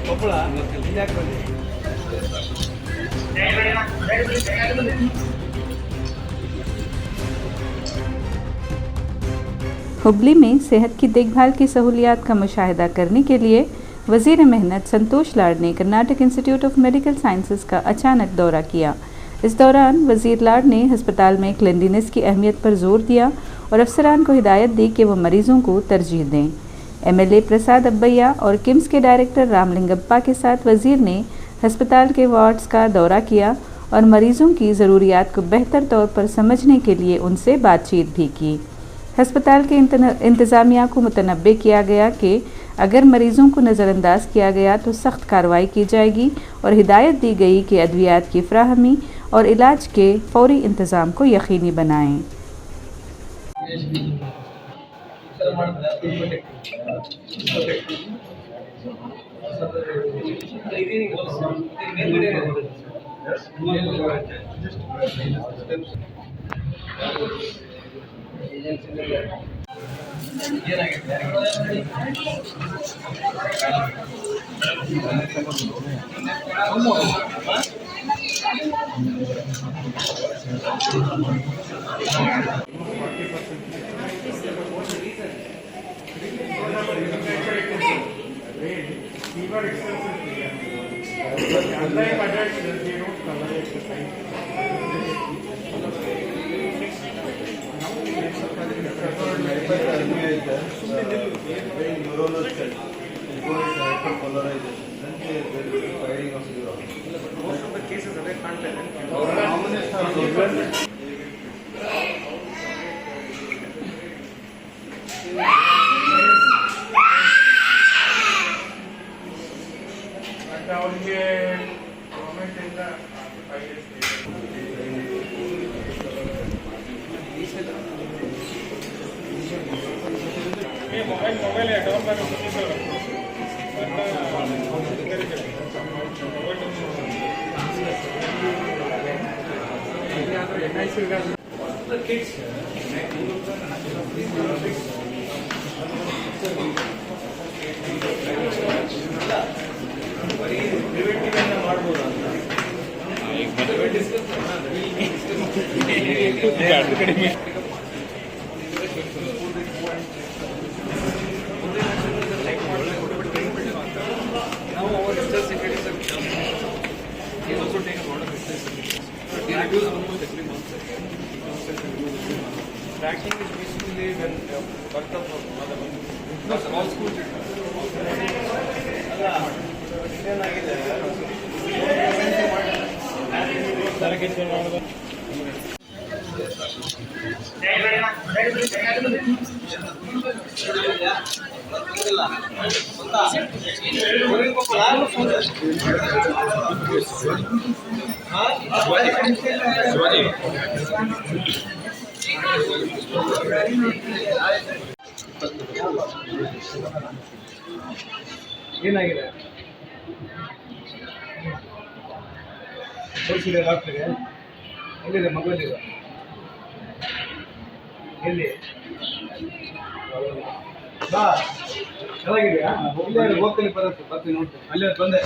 ಕೊಪ್ಪಳ हुबली में सेहत की देखभाल की सहूलियात का मुशाहिदा करने के लिए वज़ीर मेहनत संतोष लाड ने Karnataka institute of medical sciences का अचानक दौरा किया। इस दौरान वज़ीर लाड ने अस्पताल में क्लिनलीनेस की अहमियत पर जोर दिया और अफसरान को हिदायत दी कि वो मरीज़ों को तरजीह दें। MLA प्रसाद अब्बैया और किम्स के डायरेक्टर रामलिंगप्पा के साथ वज़ीर ने अस्पताल के वार्ड्स का दौरा किया और मरीज़ों की ज़रूरियात को बेहतर तौर पर समझने के लिए उनसे बातचीत भी की। अस्पताल के इंतज़ामिया को मुतनब्बे किया गया कि अगर मरीज़ों को नज़रअंदाज किया गया तो सख्त कार्रवाई की जाएगी और हिदायत दी गई कि अद्वियात की फ़राहमी और इलाज के फ़ौरी इंतज़ाम को यकीनी बनाएं। Tracking is basically when birth of mother. All schools did ಏನಾಗಿದೆ ತೋರಿಸಿದೆ ಡಾಕ್ಟ್ರಿಗೆ ಎಲ್ಲಿದೆ ಮಗುವಲ್ಲಿದೆ ಎಲ್ಲಿ ಬಾ ಚೆನ್ನಾಗಿದೆಯಾ ಹೋಗ್ತೀನಿ ಬರ್ತೀನಿ ನೋಡ್ತೀನಿ ಅಲ್ಲೇ ಬಂದೆ